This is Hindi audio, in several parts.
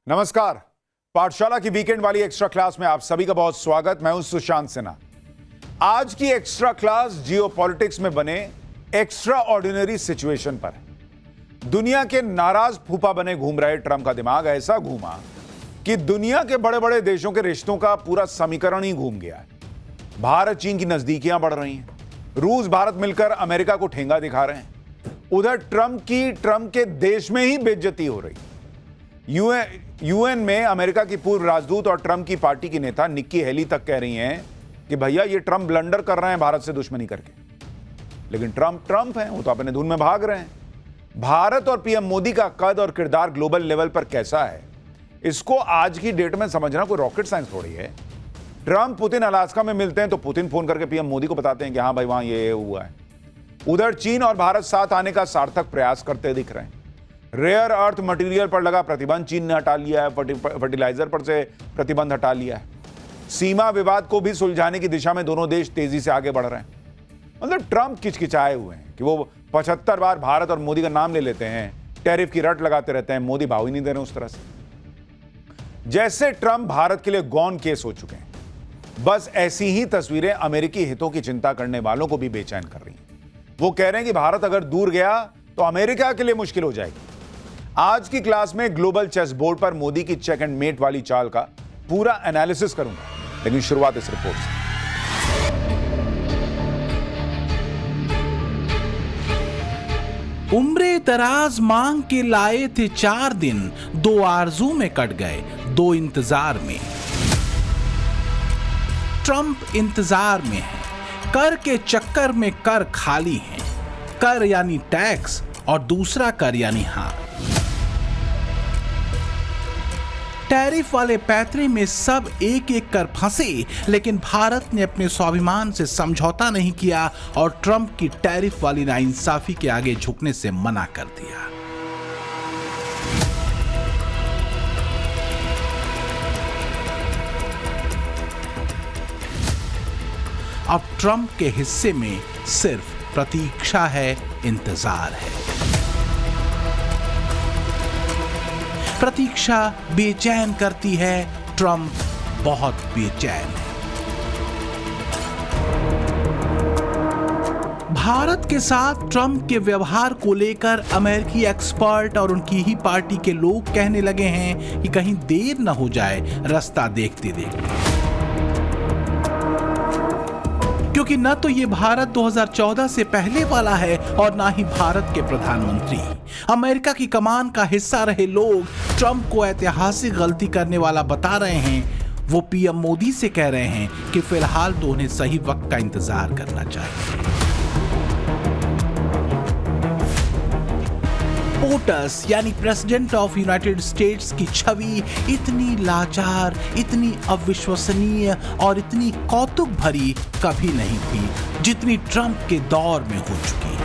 नमस्कार। पाठशाला की वीकेंड वाली एक्स्ट्रा क्लास में आप सभी का बहुत स्वागत। मैं हूं सुशांत सिन्हा। आज की एक्स्ट्रा क्लास जियोपॉलिटिक्स में बने एक्स्ट्रा ऑर्डिनरी सिचुएशन पर है। दुनिया के नाराज फूफा बने घूम रहे ट्रंप का दिमाग ऐसा घूमा कि दुनिया के बड़े बड़े देशों के रिश्तों का पूरा समीकरण ही घूम गया है। भारत चीन की नजदीकियां बढ़ रही हैं, रूस भारत मिलकर अमेरिका को ठेंगा दिखा रहे हैं। उधर ट्रंप के देश में ही बेइज्जती हो रही। यूएन में अमेरिका की पूर्व राजदूत और ट्रंप की पार्टी की नेता निक्की हेली तक कह रही हैं कि भैया ये ट्रंप ब्लंडर कर रहे हैं भारत से दुश्मनी करके। लेकिन ट्रंप हैं, वो तो अपने धुन में भाग रहे हैं। भारत और पीएम मोदी का कद और किरदार ग्लोबल लेवल पर कैसा है, इसको आज की डेट में समझना कोई रॉकेट साइंस थोड़ी है। ट्रंप पुतिन अलास्का में मिलते हैं तो पुतिन फोन करके पीएम मोदी को बताते हैं कि हाँ भाई वहां ये हुआ है। उधर चीन और भारत साथ आने का सार्थक प्रयास करते दिख रहे हैं। रेयर अर्थ मटेरियल पर लगा प्रतिबंध चीन ने हटा लिया है, फर्टिलाइजर पर से प्रतिबंध हटा लिया है। सीमा विवाद को भी सुलझाने की दिशा में दोनों देश तेजी से आगे बढ़ रहे हैं। मतलब ट्रंप किचकिचाए हुए हैं कि वो 75 बार भारत और मोदी का नाम ले लेते हैं, टैरिफ की रट लगाते रहते हैं, मोदी भाव ही नहीं दे रहे उस तरह से। जैसे ट्रंप भारत के लिए गॉन केस हो चुके हैं। बस ऐसी ही तस्वीरें अमेरिकी हितों की चिंता करने वालों को भी बेचैन कर रही हैं। वो कह रहे हैं कि भारत अगर दूर गया तो अमेरिका के लिए मुश्किल हो जाएगी। आज की क्लास में ग्लोबल चेस बोर्ड पर मोदी की चेक एंड मेट वाली चाल का पूरा एनालिसिस करूंगा, लेकिन शुरुआत इस रिपोर्ट से। उम्रे दराज मांग के लाए थे 4 दिन, 2 आरजू में कट गए, 2 इंतजार में। ट्रंप इंतजार में है, कर के चक्कर में कर खाली है। कर यानी टैक्स और दूसरा कर यानी हार। टैरिफ वाले पैतरे में सब एक एक कर फंसे, लेकिन भारत ने अपने स्वाभिमान से समझौता नहीं किया और ट्रंप की टैरिफ वाली नाइंसाफी के आगे झुकने से मना कर दिया। अब ट्रंप के हिस्से में सिर्फ प्रतीक्षा है, इंतजार है। प्रतीक्षा बेचैन करती है, ट्रंप बहुत बेचैन है। भारत के साथ ट्रंप के व्यवहार को लेकर अमेरिकी एक्सपर्ट और उनकी ही पार्टी के लोग कहने लगे हैं कि कहीं देर न हो जाए रास्ता देखते देखते, क्योंकि न तो ये भारत 2014 से पहले वाला है और ना ही भारत के प्रधानमंत्री। अमेरिका की कमान का हिस्सा रहे लोग ट्रंप को ऐतिहासिक गलती करने वाला बता रहे हैं। वो पीएम मोदी से कह रहे हैं कि फिलहाल तो उन्हें सही वक्त का इंतजार करना चाहिए। पोटस यानी प्रेसिडेंट ऑफ यूनाइटेड स्टेट्स की छवि इतनी लाचार, इतनी अविश्वसनीय और इतनी कौतुक भरी कभी नहीं थी जितनी ट्रंप के दौर में हो चुकी है।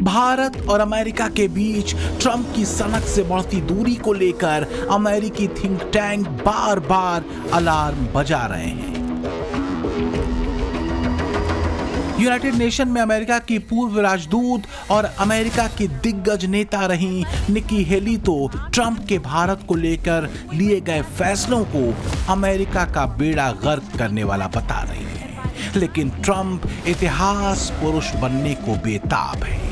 भारत और अमेरिका के बीच ट्रंप की सनक से बढ़ती दूरी को लेकर अमेरिकी थिंक टैंक बार बार अलार्म बजा रहे हैं। यूनाइटेड नेशन में अमेरिका की पूर्व राजदूत और अमेरिका की दिग्गज नेता रही निक्की हेली तो ट्रंप के भारत को लेकर लिए गए फैसलों को अमेरिका का बेड़ा गर्क करने वाला बता रही हैं। लेकिन ट्रंप इतिहास पुरुष बनने को बेताब है।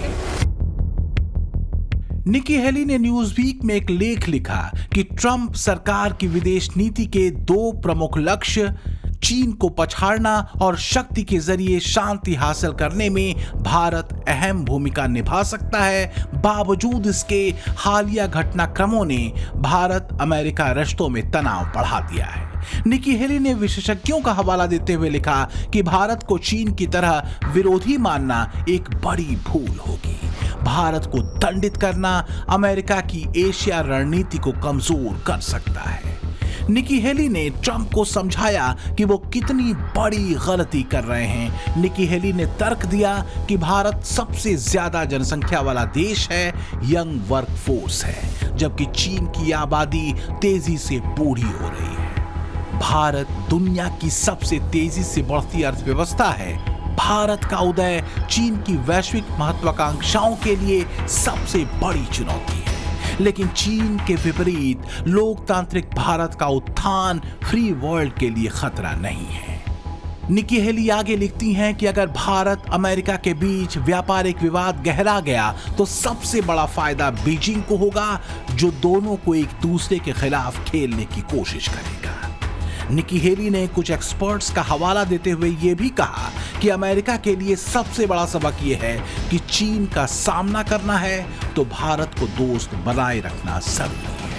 निक्की हेली ने न्यूज़वीक में एक लेख लिखा कि ट्रंप सरकार की विदेश नीति के 2 प्रमुख लक्ष्य चीन को पछाड़ना और शक्ति के जरिए शांति हासिल करने में भारत अहम भूमिका निभा सकता है। बावजूद इसके हालिया घटनाक्रमों ने भारत अमेरिका रिश्तों में तनाव बढ़ा दिया है। निक्की हेली ने विशेषज्ञों का हवाला देते हुए लिखा कि भारत को चीन की तरह विरोधी मानना एक बड़ी भूल होगी। भारत को दंडित करना अमेरिका की एशिया रणनीति को कमजोर कर सकता है। निक्की हेली ने ट्रंप को समझाया कि वो कितनी बड़ी गलती कर रहे हैं। निक्की हेली ने तर्क दिया कि भारत सबसे ज्यादा जनसंख्या वाला देश है, यंग वर्कफोर्स है, जबकि चीन की आबादी तेजी से बूढ़ी हो रही है। भारत दुनिया की सबसे तेजी से बढ़ती अर्थव्यवस्था है भारत का उदय चीन की वैश्विक महत्वाकांक्षाओं के लिए सबसे बड़ी चुनौती है। लेकिन चीन के विपरीत लोकतांत्रिक भारत का उत्थान फ्री वर्ल्ड के लिए खतरा नहीं है। निकी हेली आगे लिखती हैं कि अगर भारत अमेरिका के बीच व्यापारिक विवाद गहरा गया तो सबसे बड़ा फायदा बीजिंग को होगा, जो दोनों को एक दूसरे के खिलाफ खेलने की कोशिश करेगा। निकी हेली ने कुछ एक्सपर्ट्स का हवाला देते हुए यह भी कहा कि अमेरिका के लिए सबसे बड़ा सबक यह है कि चीन का सामना करना है तो भारत को दोस्त बनाए रखना जरूरी है।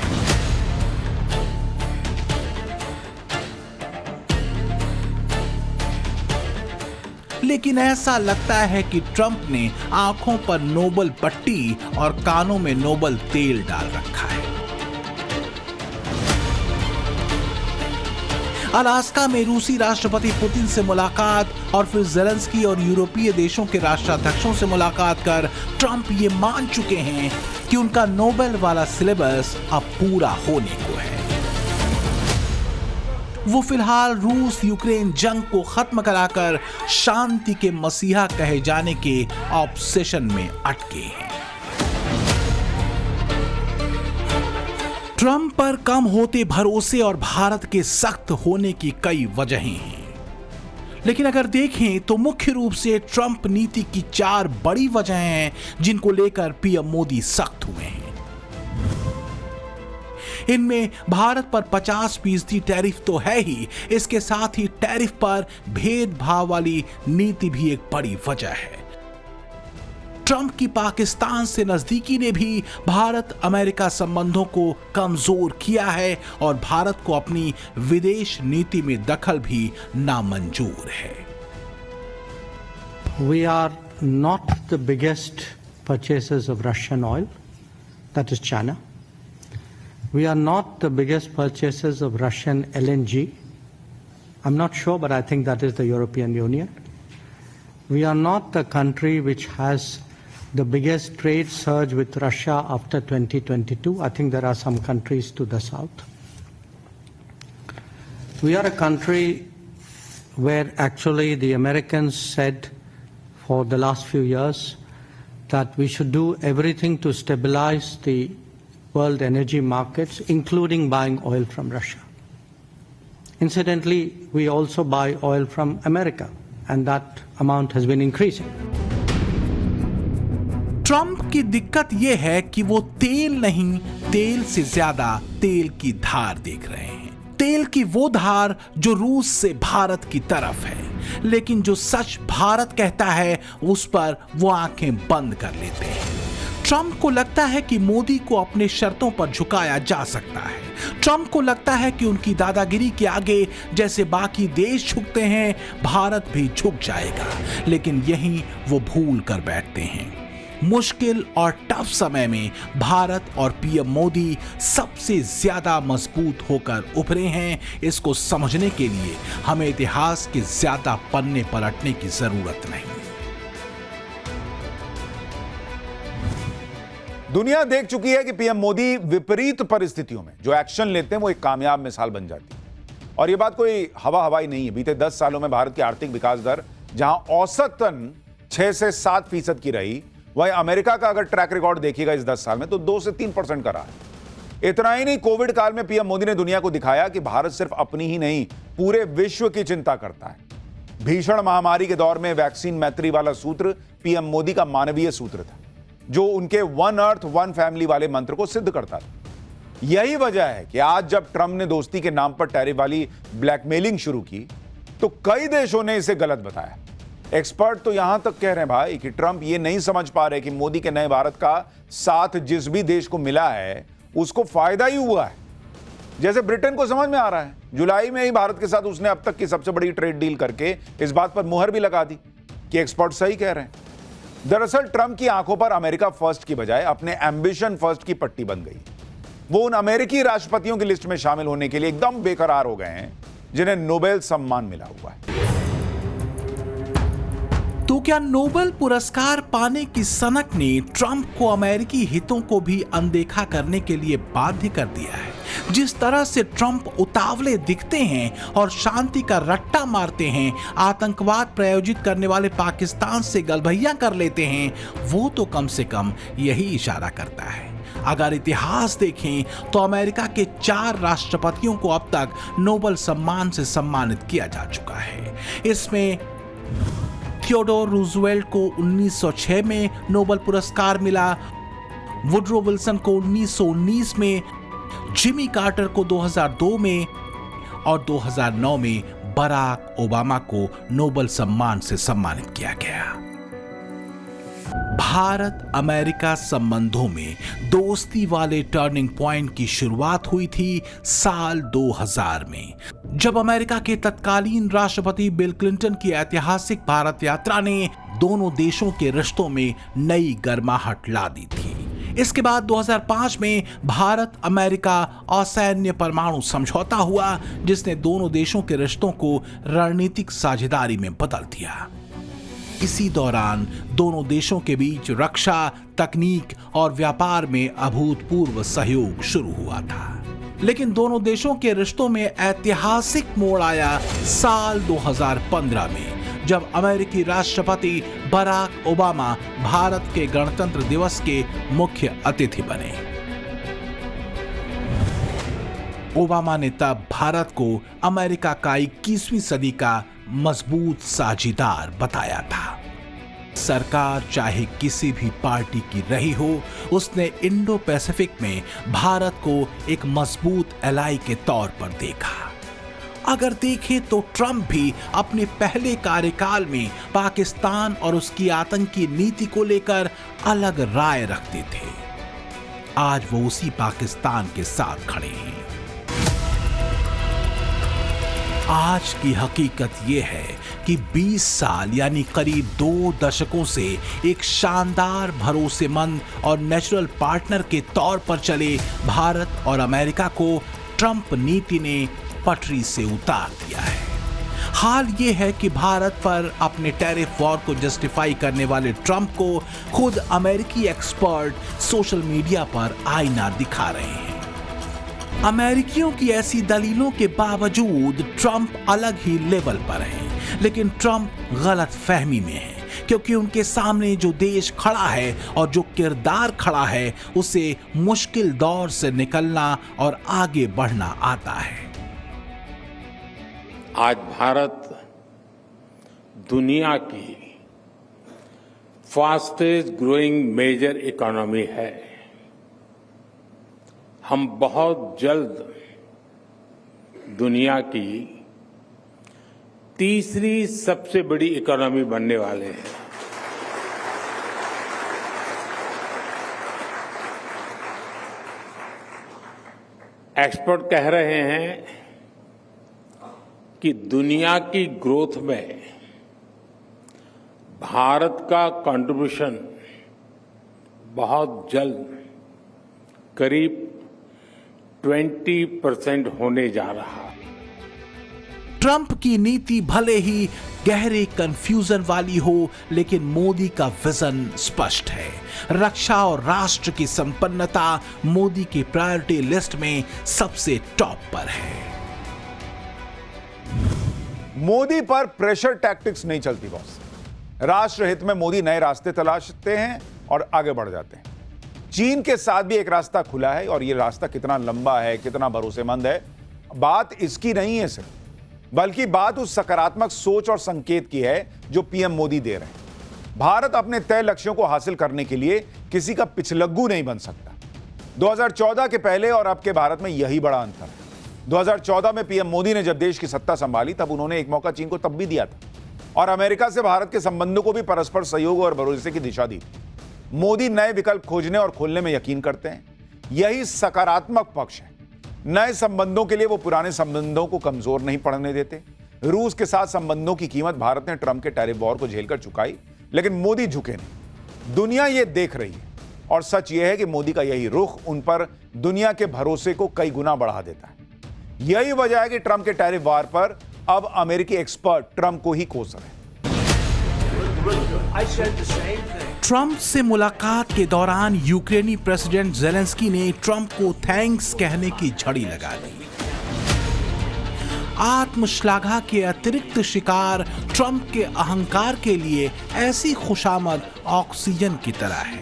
लेकिन ऐसा लगता है कि ट्रंप ने आंखों पर नोबल पट्टी और कानों में नोबल तेल डाल रखा है। अलास्का में रूसी राष्ट्रपति पुतिन से मुलाकात और फिर ज़ेलेंस्की और यूरोपीय देशों के राष्ट्राध्यक्षों से मुलाकात कर ट्रंप ये मान चुके हैं कि उनका नोबेल वाला सिलेबस अब पूरा होने को है। वो फिलहाल रूस यूक्रेन जंग को खत्म कराकर शांति के मसीहा कहे जाने के ऑब्सेशन में अटके हैं। ट्रंप पर कम होते भरोसे और भारत के सख्त होने की कई वजहें हैं, लेकिन अगर देखें तो मुख्य रूप से ट्रंप नीति की 4 बड़ी वजहें हैं जिनको लेकर पीएम मोदी सख्त हुए हैं। इनमें भारत पर 50% टैरिफ तो है ही, इसके साथ ही टैरिफ पर भेदभाव वाली नीति भी एक बड़ी वजह है। ट्रंप की पाकिस्तान से नजदीकी ने भी भारत अमेरिका संबंधों को कमजोर किया है और भारत को अपनी विदेश नीति में दखल भी नामंजूर है। We are not the biggest purchasers of Russian oil, that is China. We are not the biggest purchasers of Russian LNG. I'm not sure, but I think that is the European Union. We are not the country which has the biggest trade surge with Russia after 2022. I think there are some countries to the south. We are a country where actually the Americans said for the last few years that we should do everything to stabilize the world energy markets, including buying oil from Russia. Incidentally, we also buy oil from America, and that amount has been increasing. Trump की दिक्कत यह है कि वो तेल नहीं, तेल से ज्यादा तेल की धार देख रहे हैं। तेल की वो धार जो रूस से भारत की तरफ है, लेकिन जो सच भारत कहता है उस पर वो आंखें बंद कर लेते हैं। ट्रंप को लगता है कि मोदी को अपने शर्तों पर झुकाया जा सकता है। ट्रंप को लगता है कि उनकी दादागिरी के आगे जैसे बाकी देश झुकते हैं, भारत भी झुक जाएगा। लेकिन यही वो भूल कर बैठते हैं। मुश्किल और टफ समय में भारत और पीएम मोदी सबसे ज्यादा मजबूत होकर उभरे हैं। इसको समझने के लिए हमें इतिहास के ज्यादा पन्ने पलटने की जरूरत नहीं। दुनिया देख चुकी है कि पीएम मोदी विपरीत परिस्थितियों में जो एक्शन लेते हैं वो एक कामयाब मिसाल बन जाती है। और ये बात कोई हवाई नहीं है। बीते 10 सालों में भारत की आर्थिक विकास दर जहां औसतन 6 से 7% की रही, वहीं अमेरिका का अगर ट्रैक रिकॉर्ड देखिएगा इस 10 साल में तो 2 से 3% का रहा है। इतना ही नहीं, कोविड काल में पीएम मोदी ने दुनिया को दिखाया कि भारत सिर्फ अपनी ही नहीं पूरे विश्व की चिंता करता है। भीषण महामारी के दौर में वैक्सीन मैत्री वाला सूत्र पीएम मोदी का मानवीय सूत्र था, जो उनके वन अर्थ वन फैमिली वाले मंत्र को सिद्ध करता था। यही वजह है कि आज जब ट्रंप ने दोस्ती के नाम पर टैरिफ वाली ब्लैकमेलिंग शुरू की तो कई देशों ने इसे गलत बताया। एक्सपर्ट तो यहां तक कह रहे हैं भाई कि ट्रंप ये नहीं समझ पा रहे कि मोदी के नए भारत का साथ जिस भी देश को मिला है उसको फायदा ही हुआ है। जैसे ब्रिटेन को समझ में आ रहा है, जुलाई में ही भारत के साथ उसने अब तक की सबसे बड़ी ट्रेड डील करके इस बात पर मुहर भी लगा दी कि एक्सपर्ट सही कह रहे हैं। दरअसल ट्रंप की आंखों पर अमेरिका फर्स्ट की बजाय अपने एम्बिशन फर्स्ट की पट्टी बन गई। वो उन अमेरिकी राष्ट्रपतियों की लिस्ट में शामिल होने के लिए एकदम बेकरार हो गए हैं जिन्हें नोबेल सम्मान मिला हुआ है। तो क्या नोबेल पुरस्कार पाने की सनक ने ट्रंप को अमेरिकी हितों को भी अनदेखा करने के लिए बाध्य कर दिया है? जिस तरह से ट्रंप उतावले दिखते हैं और शांति का रट्टा मारते हैं, आतंकवाद प्रायोजित करने वाले पाकिस्तान से गलभैया कर लेते हैं, वो तो कम से कम यही इशारा करता है। अगर इतिहास देखें तो अमेरिका के 4 राष्ट्रपतियों को अब तक नोबेल सम्मान से सम्मानित किया जा चुका है। इसमें थियोडोर रूजवेल्ट को 1906 में नोबेल पुरस्कार मिला, वुडरो विल्सन को 1919 में, जिमी कार्टर को 2002 में और 2009 में बराक ओबामा को नोबेल सम्मान से सम्मानित किया गया। भारत अमेरिका संबंधों में दोस्ती वाले टर्निंग पॉइंट की शुरुआत हुई थी साल 2000 में, जब अमेरिका के तत्कालीन राष्ट्रपति बिल क्लिंटन की ऐतिहासिक भारत यात्रा ने दोनों देशों के रिश्तों में नई गर्माहट ला दी थी। इसके बाद 2005 में भारत अमेरिका असैन्य परमाणु समझौता हुआ, जिसने दोनों देशों के रिश्तों को रणनीतिक साझेदारी में बदल दिया। इसी दौरान दोनों देशों के बीच रक्षा, तकनीक और व्यापार में अभूतपूर्व सहयोग शुरू हुआ था। लेकिन दोनों देशों के रिश्तों में ऐतिहासिक मोड़ आया साल 2015 में, जब अमेरिकी राष्ट्रपति बराक ओबामा भारत के गणतंत्र दिवस के मुख्य अतिथि बने। ओबामा ने तब भारत को अमेरिका का 21वीं सदी का मजबूत साझेदार बताया था। सरकार चाहे किसी भी पार्टी की रही हो, उसने इंडो पैसिफिक में भारत को एक मजबूत एलाई के तौर पर देखा। अगर देखें तो ट्रंप भी अपने पहले कार्यकाल में पाकिस्तान और उसकी आतंकी नीति को लेकर अलग राय रखते थे। आज वो उसी पाकिस्तान के साथ खड़े हैं। आज की हकीकत यह है कि 20 साल यानी करीब 2 दशकों से एक शानदार, भरोसेमंद और नेचुरल पार्टनर के तौर पर चले भारत और अमेरिका को ट्रंप नीति ने पटरी से उतार दिया है। हाल ये है कि भारत पर अपने टैरिफ वॉर को जस्टिफाई करने वाले ट्रंप को खुद अमेरिकी एक्सपर्ट सोशल मीडिया पर आईना दिखा रहे हैं। अमेरिकियों की ऐसी दलीलों के बावजूद ट्रंप अलग ही लेवल पर है, लेकिन ट्रंप गलत फहमी में है, क्योंकि उनके सामने जो देश खड़ा है और जो किरदार खड़ा है, उसे मुश्किल दौर से निकलना और आगे बढ़ना आता है। आज भारत दुनिया की फास्टेस्ट ग्रोइंग मेजर इकोनॉमी है। हम बहुत जल्द दुनिया की तीसरी सबसे बड़ी इकोनॉमी बनने वाले हैं। एक्सपर्ट कह रहे हैं कि दुनिया की ग्रोथ में भारत का कंट्रीब्यूशन बहुत जल्द करीब 20% होने जा रहा है। ट्रंप की नीति भले ही गहरे कंफ्यूजन वाली हो, लेकिन मोदी का विजन स्पष्ट है। रक्षा और राष्ट्र की संपन्नता मोदी की प्रायोरिटी लिस्ट में सबसे टॉप पर है। मोदी पर प्रेशर टैक्टिक्स नहीं चलती बॉस। राष्ट्र हित में मोदी नए रास्ते तलाशते हैं और आगे बढ़ जाते हैं। चीन के साथ भी एक रास्ता खुला है, और यह रास्ता कितना लंबा है, कितना भरोसेमंद है, बात इसकी नहीं है सिर्फ, बल्कि बात उस सकारात्मक सोच और संकेत की है जो पीएम मोदी दे रहे हैं। भारत अपने तय लक्ष्यों को हासिल करने के लिए किसी का पिछलग्गू नहीं बन सकता। 2014 के पहले और अब के भारत में यही बड़ा अंतर है। 2014 में पीएम मोदी ने जब देश की सत्ता संभाली, तब उन्होंने एक मौका चीन को तब भी दिया था, और अमेरिका से भारत के संबंधों को भी परस्पर सहयोग और भरोसे की दिशा दी। मोदी नए विकल्प खोजने और खोलने में यकीन करते हैं। यही सकारात्मक पक्ष है। नए संबंधों के लिए वो पुराने संबंधों को कमजोर नहीं पड़ने देते। रूस के साथ संबंधों की कीमत भारत ने ट्रंप के टैरिफ वॉर को झेलकर चुकाई, लेकिन मोदी झुके नहीं। दुनिया ये देख रही है, और सच ये है कि मोदी का यही रुख उन पर दुनिया के भरोसे को कई गुना बढ़ा देता है। यही वजह है कि ट्रंप के टैरिफ वॉर पर अब अमेरिकी एक्सपर्ट ट्रंप को ही कोस रहे हैं। ट्रंप से मुलाकात के दौरान यूक्रेनी प्रेसिडेंट जेलेंस्की ने ट्रंप को थैंक्स कहने की झड़ी लगा दी। आत्मश्लाघा के अतिरिक्त शिकार ट्रंप के अहंकार के लिए ऐसी खुशामद ऑक्सीजन की तरह है।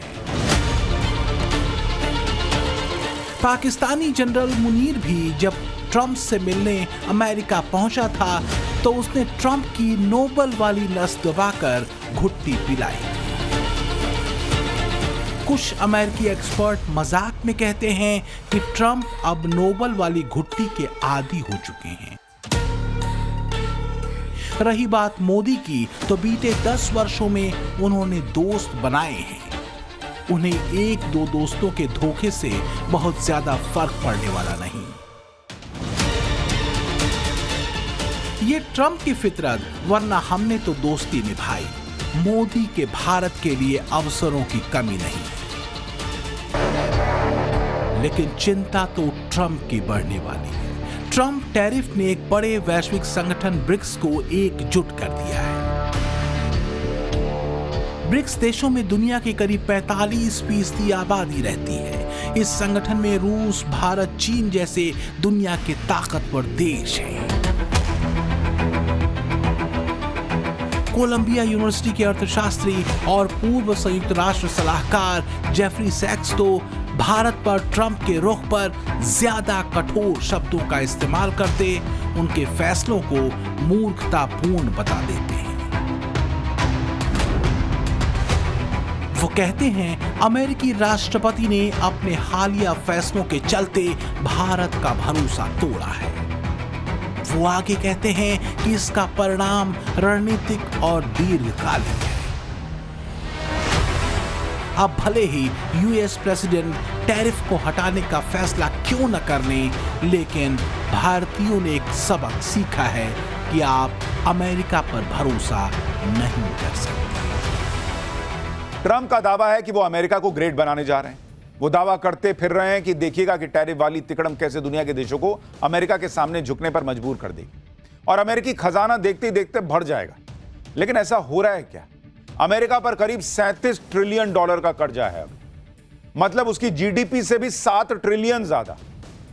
पाकिस्तानी जनरल मुनीर भी जब ट्रंप से मिलने अमेरिका पहुंचा था तो उसने ट्रंप की नोबल वाली नस दबाकर घुट्टी पिलाई। कुछ अमेरिकी एक्सपर्ट मजाक में कहते हैं कि ट्रंप अब नोबल वाली घुट्टी के आदी हो चुके हैं। रही बात मोदी की, तो बीते 10 वर्षों में उन्होंने दोस्त बनाए हैं। उन्हें एक दो दोस्तों के धोखे से बहुत ज्यादा फर्क पड़ने वाला नहीं। ये ट्रंप की फितरत, वरना हमने तो दोस्ती निभाई। मोदी के भारत के लिए अवसरों की कमी नहीं, लेकिन चिंता तो ट्रंप की बढ़ने वाली है। ट्रंप टैरिफ ने एक बड़े वैश्विक संगठन ब्रिक्स को एकजुट कर दिया है। ब्रिक्स देशों में दुनिया के करीब 45% आबादी रहती है। इस संगठन में रूस, भारत, चीन जैसे दुनिया के ताकतवर देश हैं। कोलंबिया यूनिवर्सिटी के अर्थशास्त्री और पूर्व संयुक्त राष्ट्र सलाहकार जेफरी सैक्स तो भारत पर ट्रंप के रुख पर ज्यादा कठोर शब्दों का इस्तेमाल करते उनके फैसलों को मूर्खतापूर्ण बता देते हैं। वो कहते हैं अमेरिकी राष्ट्रपति ने अपने हालिया फैसलों के चलते भारत का भरोसा तोड़ा है। वो आगे कहते हैं कि इसका परिणाम रणनीतिक और दीर्घकालिक है। अब भले ही यूएस प्रेसिडेंट टैरिफ को हटाने का फैसला क्यों न करने, लेकिन भारतीयों ने एक सबक सीखा है कि आप अमेरिका पर भरोसा नहीं कर सकते। ट्रंप का दावा है कि वो अमेरिका को ग्रेट बनाने जा रहे हैं। वो दावा करते फिर रहे हैं कि देखिएगा कि टैरिफ वाली तिकड़म कैसे दुनिया के देशों को अमेरिका के सामने झुकने पर मजबूर कर देगी और अमेरिकी खजाना देखते ही देखते भर जाएगा। लेकिन ऐसा हो रहा है क्या? अमेरिका पर करीब $37 ट्रिलियन का कर्जा है। मतलब उसकी जीडीपी से भी 7 ट्रिलियन ज्यादा।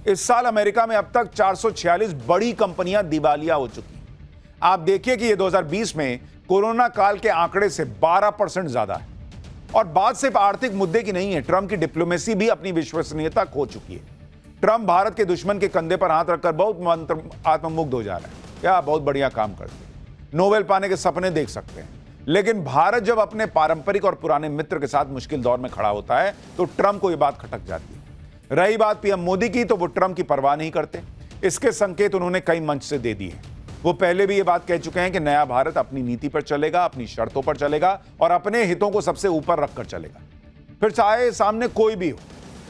इस साल अमेरिका में अब तक 446 बड़ी कंपनियां दिवालिया हो चुकी हैं। आप देखिए कि यह 2020 में कोरोना काल के आंकड़े से 12% ज्यादा है। और बात सिर्फ आर्थिक मुद्दे की नहीं है, ट्रंप की डिप्लोमेसी भी अपनी विश्वसनीयता खो चुकी है। ट्रंप भारत के दुश्मन के कंधे पर हाथ रखकर बहुत आत्ममुग्ध हो जा रहा है। क्या बहुत बढ़िया काम करते हैं, नोबेल पाने के सपने देख सकते हैं। लेकिन भारत जब अपने पारंपरिक और पुराने मित्र के साथ मुश्किल दौर में खड़ा होता है तो ट्रंप को यह बात खटक जाती है। रही बात पीएम मोदी की, तो वो ट्रंप की परवाह नहीं करते। इसके संकेत उन्होंने कई मंच से दे दिए। वो पहले भी ये बात कह चुके हैं कि नया भारत अपनी नीति पर चलेगा, अपनी शर्तों पर चलेगा और अपने हितों को सबसे ऊपर रखकर चलेगा, फिर चाहे सामने कोई भी हो।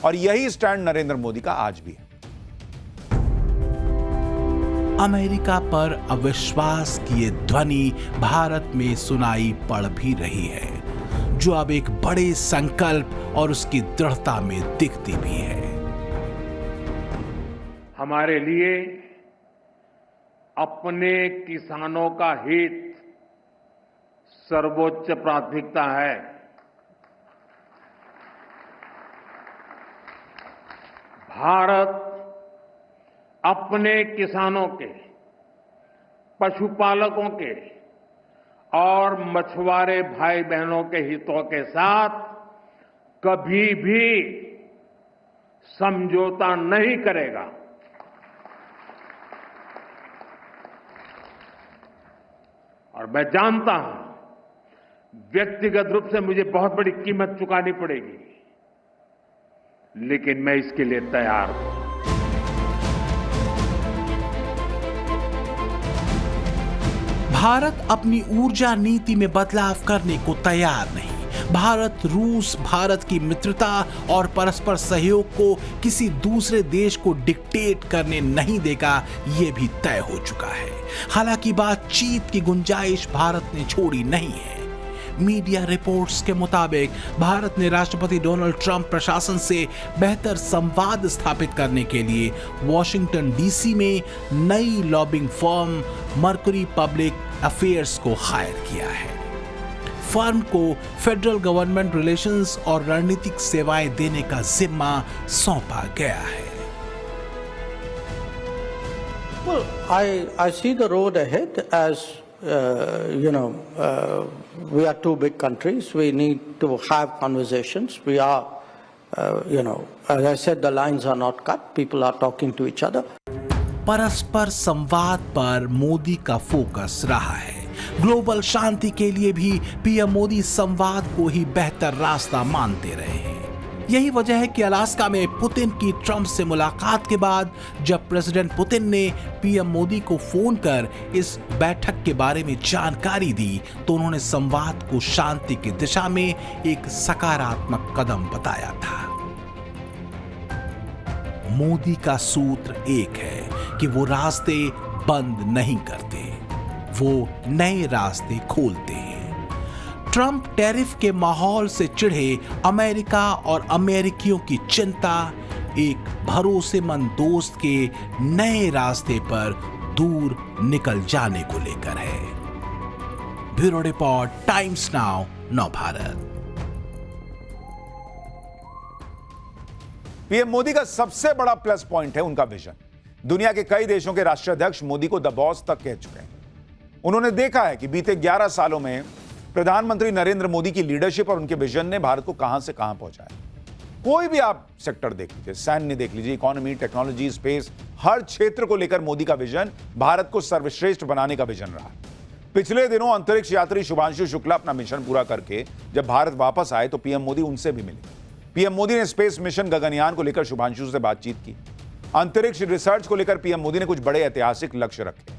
और यही स्टैंड नरेंद्र मोदी का आज भी है। अमेरिका पर अविश्वास की ये ध्वनि भारत में सुनाई पड़ भी रही है, जो अब एक बड़े संकल्प और उसकी दृढ़ता में दिखती भी है। हमारे लिए अपने किसानों का हित सर्वोच्च प्राथमिकता है। भारत अपने किसानों के, पशुपालकों के और मछुआरे भाई बहनों के हितों के साथ कभी भी समझौता नहीं करेगा। और मैं जानता हूं व्यक्तिगत रूप से मुझे बहुत बड़ी कीमत चुकानी पड़ेगी, लेकिन मैं इसके लिए तैयार हूं। भारत अपनी ऊर्जा नीति में बदलाव करने को तैयार नहीं। भारत रूस भारत की मित्रता और परस्पर सहयोग को किसी दूसरे देश को डिक्टेट करने नहीं देगा, यह भी तय हो चुका है। हालांकि बातचीत की गुंजाइश भारत ने छोड़ी नहीं है। मीडिया रिपोर्ट्स के मुताबिक भारत ने राष्ट्रपति डोनाल्ड ट्रंप प्रशासन से बेहतर संवाद स्थापित करने के लिए वॉशिंगटन डीसी में नई lobbying firm mercury public affairs को हायर किया है। फर्म को फेडरल गवर्नमेंट रिलेशंस और रणनीतिक सेवाएं देने का जिम्मा सौंपा गया है। Well, I see the road ahead as, we are two big countries. We need to have conversations. We are, as I said, the lines are not cut. People are talking to each other. परस्पर संवाद पर मोदी का फोकस रहा है। ग्लोबल शांति के लिए भी पीएम मोदी संवाद को ही बेहतर रास्ता मानते रहे हैं। यही वजह है कि अलास्का में पुतिन की ट्रंप से मुलाकात के बाद जब प्रेसिडेंट पुतिन ने पीएम मोदी को फोन कर इस बैठक के बारे में जानकारी दी तो उन्होंने संवाद को शांति की दिशा में एक सकारात्मक कदम बताया था। मोदी का सूत्र एक है कि वो रास्ते बंद नहीं करते, वो नए रास्ते खोलते हैं। ट्रंप टैरिफ के माहौल से चिढ़े अमेरिका और अमेरिकियों की चिंता एक भरोसेमंद दोस्त के नए रास्ते पर दूर निकल जाने को लेकर है। Bureau report, times now, Navbharat. PM Modi का सबसे बड़ा प्लस पॉइंट है उनका विजन। दुनिया के कई देशों के राष्ट्राध्यक्ष मोदी को द बॉस तक कह चुके हैं। उन्होंने देखा है कि बीते 11 सालों में प्रधानमंत्री नरेंद्र मोदी की लीडरशिप और उनके विजन ने भारत को कहां से कहां पहुंचाया। कोई भी आप सेक्टर देख लीजिए, सैन्य देख लीजिए, इकोनॉमी, टेक्नोलॉजी, स्पेस, हर क्षेत्र को लेकर मोदी का विजन भारत को सर्वश्रेष्ठ बनाने का विजन रहा। पिछले दिनों अंतरिक्ष यात्री शुभांशु शुक्ला अपना मिशन पूरा करके जब भारत वापस आए तो पीएम मोदी उनसे भी मिले। पीएम मोदी ने स्पेस मिशन गगनयान को लेकर शुभांशु से बातचीत की। अंतरिक्ष रिसर्च को लेकर पीएम मोदी ने कुछ बड़े ऐतिहासिक लक्ष्य रखे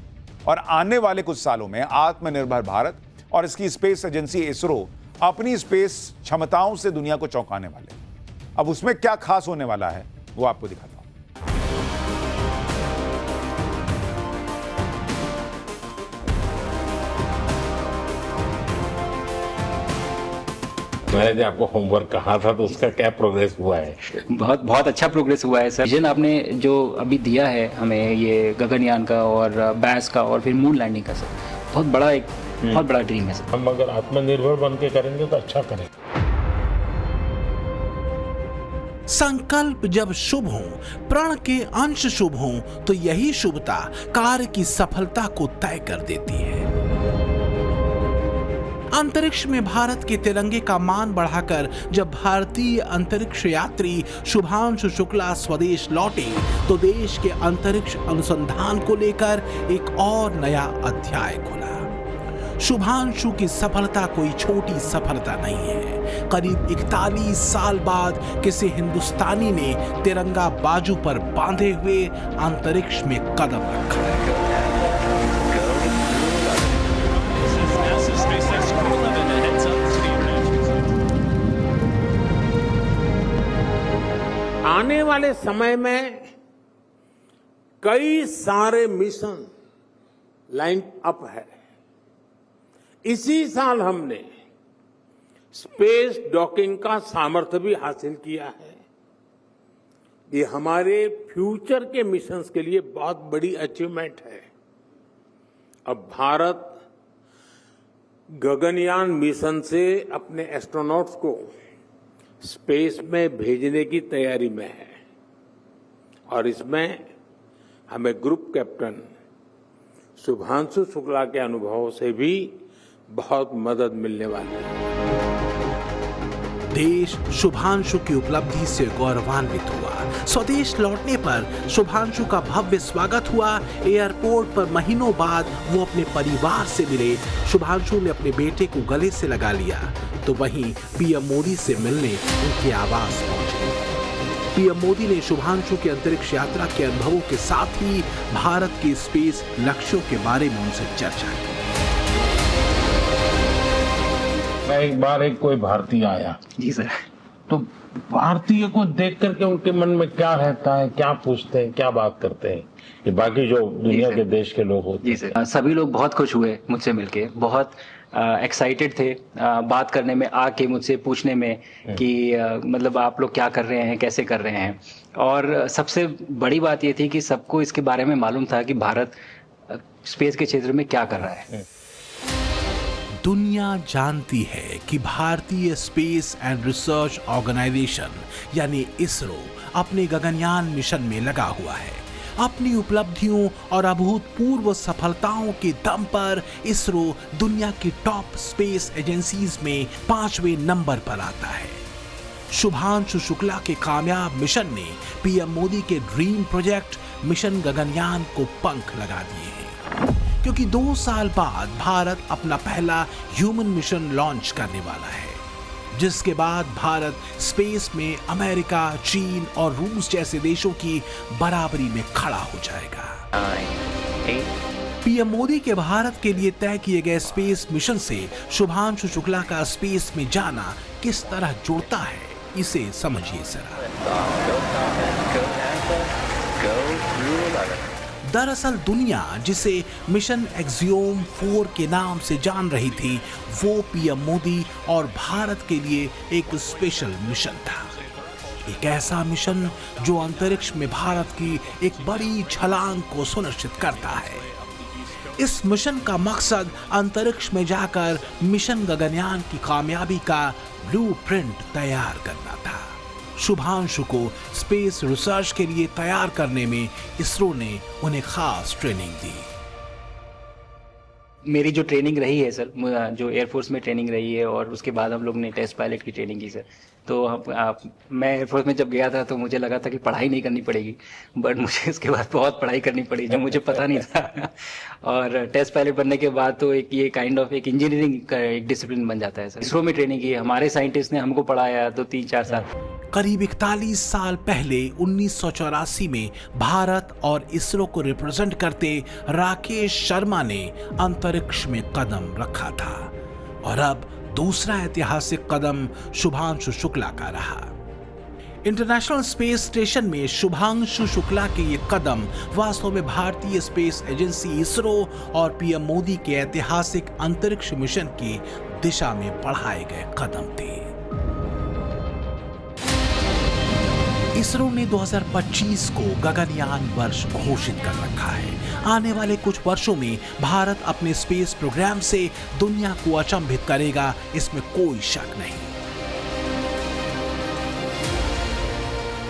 और आने वाले कुछ सालों में आत्मनिर्भर भारत और इसकी स्पेस एजेंसी इसरो अपनी स्पेस क्षमताओं से दुनिया को चौंकाने वाले। अब उसमें क्या खास होने वाला है वो आपको दिखाता हूं। मैंने जो आपको होमवर्क कहा था तो उसका क्या प्रोग्रेस हुआ है? बहुत अच्छा प्रोग्रेस हुआ है सर। विजन आपने जो अभी दिया है हमें, ये गगनयान का और बैस का और फिर मून लैंडिंग का, सर बहुत बड़ा ड्रीम है सर। हम अगर आत्मनिर्भर बन के करेंगे तो अच्छा करेंगे। संकल्प जब शुभ हो, प्रण के अंश शुभ हो तो यही शुभता कार्य की सफलता को तय कर देती है। अंतरिक्ष में भारत के तिरंगे का मान बढ़ाकर जब भारतीय अंतरिक्ष यात्री शुभांशु शुक्ला स्वदेश लौटे तो देश के अंतरिक्ष अनुसंधान को लेकर एक और नया अध्याय खुला। शुभांशु की सफलता कोई छोटी सफलता नहीं है। करीब 41 साल बाद किसी हिंदुस्तानी ने तिरंगा बाजू पर बांधे हुए अंतरिक्ष में कदम रखा है। आने वाले समय में कई सारे मिशन लाइन अप है। इसी साल हमने स्पेस डॉकिंग का सामर्थ्य भी हासिल किया है। ये हमारे फ्यूचर के मिशंस के लिए बहुत बड़ी अचीवमेंट है। अब भारत गगनयान मिशन से अपने एस्ट्रोनॉट्स को स्पेस में भेजने की तैयारी में है और इसमें हमें ग्रुप कैप्टन शुभांशु शुक्ला के अनुभवों से भी बहुत मदद मिलने वाली है। देश शुभांशु की उपलब्धि से गौरवान्वित हुआ। स्वदेश लौटने पर शुभांशु का भव्य स्वागत हुआ। एयरपोर्ट पर महीनों बाद वो अपने परिवार से मिले। शुभांशु ने अपने बेटे को गले से लगा लिया तो वहीं पीएम मोदी से मिलने उनके आवास पहुंचे। पीएम मोदी ने शुभांशु की अंतरिक्ष यात्रा के अनुभवों के साथ ही भारत के स्पेस लक्ष्यों के बारे में उनसे चर्चा की। मैं एक बार कोई भारतीय आया जी सर, तो भारतीय को देख करके उनके मन में क्या रहता है, क्या पूछते हैं, क्या बात करते हैं, ये बाकी जो दुनिया के देश के लोग होते हैं। जी सर, सभी लोग बहुत खुश हुए मुझसे मिलके, बहुत एक्साइटेड थे बात करने में, आके मुझसे पूछने में कि मतलब आप लोग क्या कर रहे हैं, कैसे कर रहे हैं। और सबसे बड़ी बात ये थी कि सबको इसके बारे में मालूम था कि भारत स्पेस के क्षेत्र में क्या कर रहा है। दुनिया जानती है कि भारतीय स्पेस एंड रिसर्च ऑर्गेनाइजेशन यानी इसरो अपने गगनयान मिशन में लगा हुआ है। अपनी उपलब्धियों और अभूतपूर्व सफलताओं के दम पर इसरो दुनिया की टॉप स्पेस एजेंसीज में 5वें नंबर पर आता है। शुभांशु शुक्ला के कामयाब मिशन ने पीएम मोदी के ड्रीम प्रोजेक्ट मिशन गगनयान को पंख लगा दिए हैं, क्योंकि 2 साल बाद भारत अपना पहला ह्यूमन मिशन लॉन्च करने वाला है, जिसके बाद भारत स्पेस में अमेरिका, चीन और रूस जैसे देशों की बराबरी में खड़ा हो जाएगा। पीएम मोदी के भारत के लिए तय किए गए स्पेस मिशन से शुभांशु शुक्ला का स्पेस में जाना किस तरह जुड़ता है, इसे समझिए जरा। दरअसल दुनिया जिसे मिशन एक्सियोम 4 के नाम से जान रही थी, वो पीएम मोदी और भारत के लिए एक स्पेशल मिशन था। एक ऐसा मिशन जो अंतरिक्ष में भारत की एक बड़ी छलांग को सुनिश्चित करता है। इस मिशन का मकसद अंतरिक्ष में जाकर मिशन गगनयान की कामयाबी का ब्लूप्रिंट तैयार करना था। शुभांशु को स्पेस रिसर्च के लिए तैयार करने में इसरो ने उन्हें खास ट्रेनिंग दी। मेरी जो ट्रेनिंग रही है सर, जो एयरफोर्स में ट्रेनिंग रही है और उसके बाद हम लोग ने टेस्ट पायलट की ट्रेनिंग की सर। तो मैं एयरफोर्स में जब गया था तो मुझे लगा था कि पढ़ाई नहीं करनी पड़ेगी, बट मुझे इसके बाद बहुत पढ़ाई करनी पड़ी जो मुझे पता नहीं था। और टेस्ट पायलट बनने के बाद तो एक ये काइंड ऑफ एक इंजीनियरिंग का एक डिसिप्लिन बन जाता है सर। इसरो में ट्रेनिंग की, हमारे साइंटिस्ट ने हमको पढ़ाया 2-3-4 साल। करीब 41 साल पहले 1984 में भारत और इसरो को रिप्रेजेंट करते राकेश शर्मा ने अंतरिक्ष में कदम रखा था, और अब दूसरा ऐतिहासिक कदम शुभांशु शुक्ला का रहा। इंटरनेशनल स्पेस स्टेशन में शुभांशु शुक्ला के ये कदम वास्तव में भारतीय स्पेस एजेंसी इसरो और पीएम मोदी के ऐतिहासिक अंतरिक्ष मिशन की दिशा में बढ़ाए गए कदम थे। इसरो ने 2025 को गगनयान वर्ष घोषित कर रखा है। आने वाले कुछ वर्षों में भारत अपने स्पेस प्रोग्राम से दुनिया को अचंभित करेगा, इसमें कोई शक नहीं।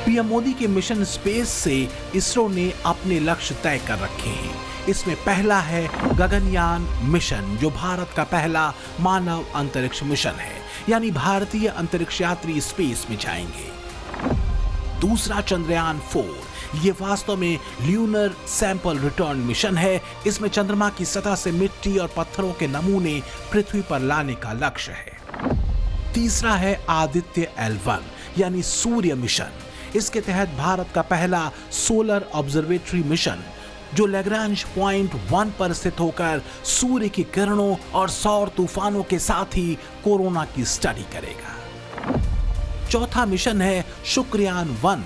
पीएम मोदी के मिशन स्पेस से इसरो ने अपने लक्ष्य तय कर रखे हैं। इसमें पहला है गगनयान मिशन, जो भारत का पहला मानव अंतरिक्ष मिशन है, यानी भारतीय अंतरिक्ष यात्री स्पेस में जाएंगे। दूसरा चंद्रयान 4, ये वास्तव में ल्यूनर सैंपल रिटर्न मिशन है। इसमें चंद्रमा की सतह से मिट्टी और पत्थरों के नमूने पृथ्वी पर लाने का लक्ष्य है। तीसरा है आदित्य L1 यानी सूर्य मिशन। इसके तहत भारत का पहला सोलर ऑब्जर्वेटरी मिशन, जो लैग्रांज पॉइंट 1 पर स्थित होकर सूर्य की किरणों और सौर तूफानों के साथ ही कोरोना की स्टडी करेगा। चौथा मिशन है शुक्रयान 1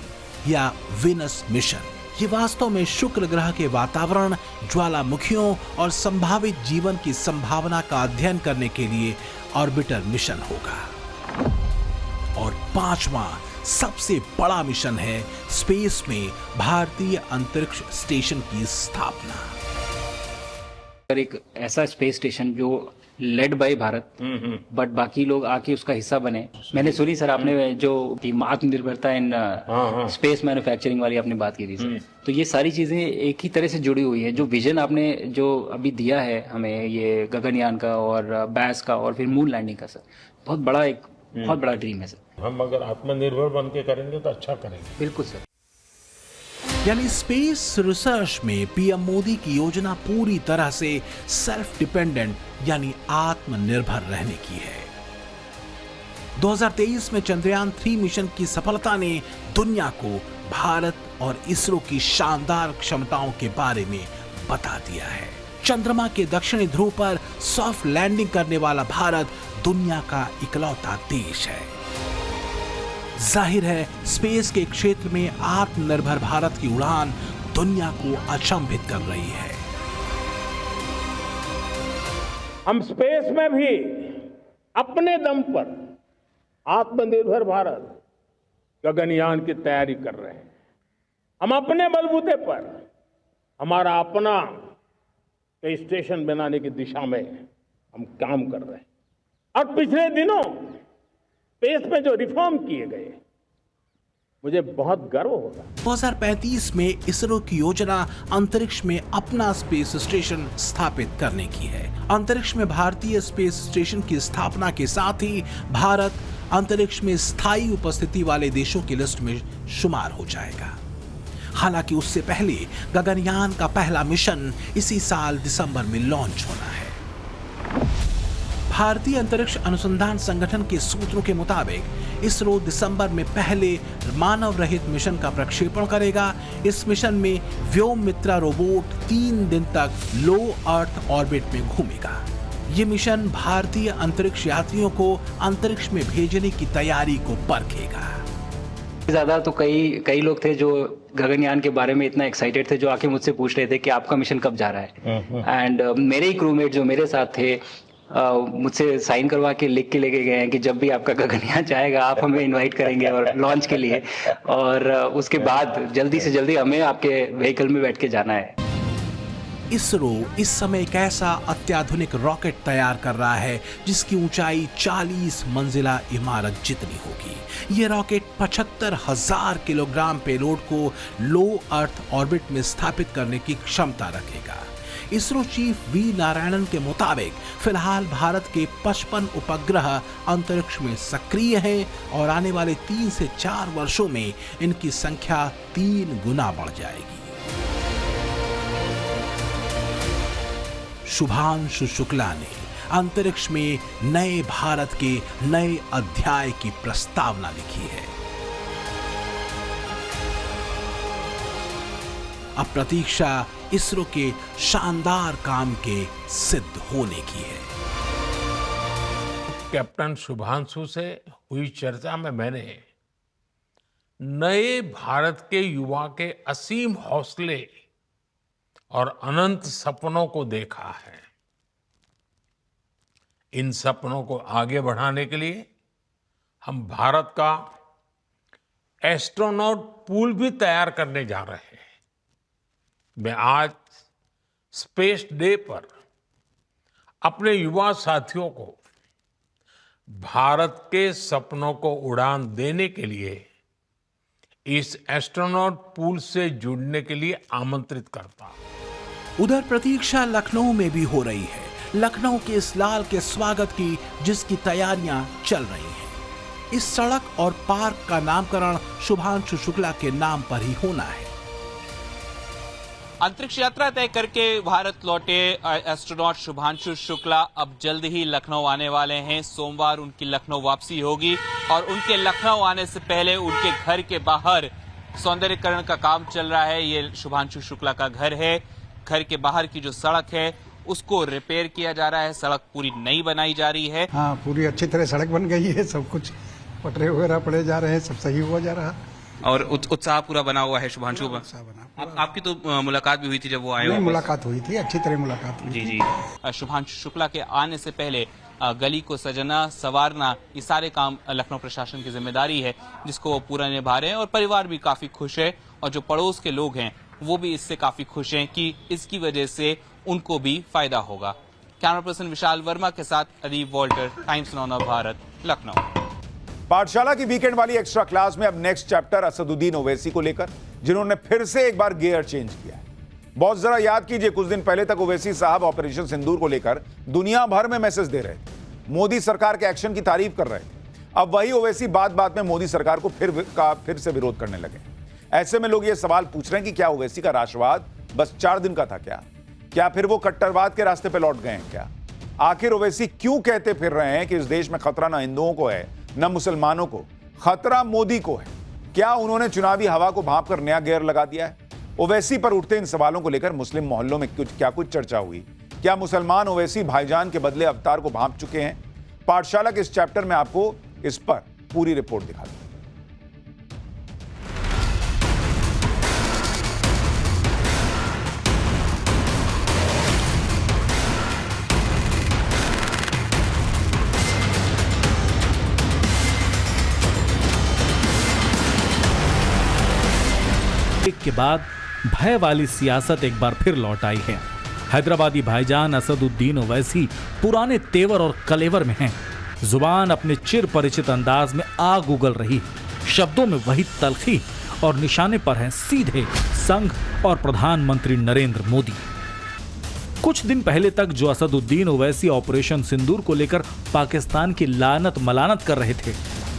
या विनस मिशन। ये वास्तव में शुक्र ग्रह के वातावरण, ज्वालामुखियों और संभावित जीवन की संभावना का अध्ययन करने के लिए ऑर्बिटर मिशन होगा। और पांचवा सबसे बड़ा मिशन है स्पेस में भारतीय अंतरिक्ष स्टेशन की स्थापना। एक ऐसा स्पेस स्टेशन जो लेड बाय भारत, बट बाकी लोग आके उसका हिस्सा बने। मैंने सुनी सर आपने जो आत्मनिर्भरता इन स्पेस मैन्युफैक्चरिंग वाली आपने बात की थी सर, तो ये सारी चीजें एक ही तरह से जुड़ी हुई है। जो विजन आपने जो अभी दिया है हमें, ये गगनयान का और बैस का और फिर मून लैंडिंग का सर, बहुत बड़ा ड्रीम है सर। हम अगर आत्मनिर्भर बन के करेंगे तो अच्छा करेंगे। बिल्कुल सर। यानी स्पेस रिसर्च में पीएम मोदी की योजना पूरी तरह से सेल्फ डिपेंडेंट यानी आत्मनिर्भर रहने की है। 2023 में चंद्रयान 3 मिशन की सफलता ने दुनिया को भारत और इसरो की शानदार क्षमताओं के बारे में बता दिया है। चंद्रमा के दक्षिणी ध्रुव पर सॉफ्ट लैंडिंग करने वाला भारत दुनिया का इकलौता देश है। जाहिर है स्पेस के क्षेत्र में आत्मनिर्भर भारत की उड़ान दुनिया को अचंभित कर रही है। हम स्पेस में भी अपने दम पर आत्मनिर्भर भारत गगनयान की तैयारी कर रहे हैं। हम अपने बलबूते पर हमारा अपना स्टेशन बनाने की दिशा में हम काम कर रहे हैं। और पिछले दिनों स्पेस में जो रिफॉर्म किए गए, मुझे बहुत गर्व होगा। 2035 में इसरो की योजना अंतरिक्ष में अपना स्पेस स्टेशन स्थापित करने की है। अंतरिक्ष में भारतीय स्पेस स्टेशन की स्थापना के साथ ही भारत अंतरिक्ष में स्थायी उपस्थिति वाले देशों की लिस्ट में शुमार हो जाएगा। हालांकि उससे पहले गगनयान का पहला मिशन इसी साल दिसंबर में लॉन्च होना है। भारतीय अंतरिक्ष अनुसंधान संगठन के सूत्रों के मुताबिक इसरो दिसंबर में पहले मानव रहित मिशन का प्रक्षेपण करेगा। इस मिशन में व्योममित्रा रोबोट 3 दिन तक लो अर्थ ऑर्बिट में घूमेगा। ये मिशन भारतीय अंतरिक्ष यात्रियों को अंतरिक्ष में भेजने की तैयारी को परखेगा। ज्यादा तो कई लोग थे जो गगनयान के बारे में इतना एक्साइटेड थे, जो आके मुझसे पूछ रहे थे कि आपका मिशन कब जा रहा है। एंड मेरे ही क्रूमेट जो मेरे साथ थे मुझसे साइन करवा के लिख के लेके गए हैं कि जब भी आपका गगनयान जाएगा आप हमें इनवाइट करेंगे और लॉन्च के लिए, और उसके बाद जल्दी से जल्दी हमें आपके व्हीकल में बैठ के जाना है। इसरो इस समय एक ऐसा अत्याधुनिक रॉकेट तैयार कर रहा है जिसकी ऊंचाई 40 मंजिला इमारत जितनी होगी। यह रॉकेट 75,000 किलोग्राम पेलोड को लो अर्थ ऑर्बिट में स्थापित करने की क्षमता रखेगा। इसरो चीफ वी नारायणन के मुताबिक फिलहाल भारत के 55 उपग्रह अंतरिक्ष में सक्रिय हैं और आने वाले 3 से 4 वर्षों में इनकी संख्या 3 गुना बढ़ जाएगी। शुभांशु शुक्ला ने अंतरिक्ष में नए भारत के नए अध्याय की प्रस्तावना लिखी है। अब प्रतीक्षा इसरो के शानदार काम के सिद्ध होने की है। कैप्टन शुभांशु से हुई चर्चा में मैंने नए भारत के युवा के असीम हौसले और अनंत सपनों को देखा है। इन सपनों को आगे बढ़ाने के लिए हम भारत का एस्ट्रोनॉट पूल भी तैयार करने जा रहे हैं। मैं आज स्पेस डे पर अपने युवा साथियों को भारत के सपनों को उड़ान देने के लिए इस एस्ट्रोनॉट पूल से जुड़ने के लिए आमंत्रित करता हूं। उधर प्रतीक्षा लखनऊ में भी हो रही है। लखनऊ के इस लाल के स्वागत की जिसकी तैयारियां चल रही हैं। इस सड़क और पार्क का नामकरण शुभांशु शुक्ला के नाम पर ही होना है। अंतरिक्ष यात्रा तय करके भारत लौटे एस्ट्रोनॉट शुभांशु शुक्ला अब जल्द ही लखनऊ आने वाले हैं। सोमवार उनकी लखनऊ वापसी होगी और उनके लखनऊ आने से पहले उनके घर के बाहर सौंदर्यीकरण का काम चल रहा है। ये शुभांशु शुक्ला का घर है। घर के बाहर की जो सड़क है उसको रिपेयर किया जा रहा है। सड़क पूरी नई बनाई जा रही है। हाँ, पूरी अच्छी तरह सड़क बन गई है। सब कुछ पटरे वगैरह पड़े जा रहे हैं, सब सही हुआ जा रहा है और उत्साह पूरा बना हुआ है। शुभांशु आपकी तो मुलाकात भी हुई थी जब वो आए हो? मुलाकात हुई थी, अच्छी तरह मुलाकात हुई जी। शुभांशु शुक्ला के आने से पहले गली को सजना संवारना ये सारे काम लखनऊ प्रशासन की जिम्मेदारी है, जिसको वो पूरा निभा रहे हैं और परिवार भी काफी खुश है और जो पड़ोस के लोग हैं वो भी इससे काफी खुश हैं कि इसकी वजह से उनको भी फायदा होगा। कैमरा पर्सन विशाल वर्मा के साथ Adeep Walter, times now Bharat, Lucknow. पाठशाला की वीकेंड वाली एक्स्ट्रा क्लास में अब नेक्स्ट चैप्टर असदुद्दीन ओवैसी को लेकर, जिन्होंने फिर से एक बार गियर चेंज किया है। बहुत जरा याद कीजिए, कुछ दिन पहले तक ओवैसी साहब ऑपरेशन सिंदूर को लेकर दुनिया भर में मैसेज दे रहे थे, मोदी सरकार के एक्शन की तारीफ कर रहे थे। अब वही ओवैसी बात बात में मोदी सरकार को फिर से विरोध करने लगे। ऐसे में लोग ये सवाल पूछ रहे हैं कि क्या ओवैसी का राष्ट्रवाद बस 4 दिन का था? क्या फिर वो कट्टरवाद के रास्ते पर लौट गए हैं? क्या आखिर ओवैसी क्यों कहते फिर रहे हैं कि इस देश में खतरा न हिंदुओं को है न मुसलमानों को, खतरा मोदी को है? क्या उन्होंने चुनावी हवा को भांप कर नया गियर लगा दिया है? ओवैसी पर उठते इन सवालों को लेकर मुस्लिम मोहल्लों में कुछ चर्चा हुई। क्या मुसलमान ओवैसी भाईजान के बदले अवतार को भांप चुके हैं? पाठशाला के इस चैप्टर में आपको इस पर पूरी रिपोर्ट दिखा दूं। के बाद भय वाली सियासत एक बार फिर लौट आई है। हैदराबादी भाईजान असदुद्दीन ओवैसी पुराने तेवर और कलेवर में हैं। जुबान अपने चिर परिचित अंदाज में आग उगल रही, शब्दों में वही तलखी और निशाने पर हैं सीधे संघ और प्रधानमंत्री नरेंद्र मोदी। कुछ दिन पहले तक जो असदुद्दीन ओवैसी ऑपरेशन सिंदूर को लेकर पाकिस्तान की लानत मलानत कर रहे थे,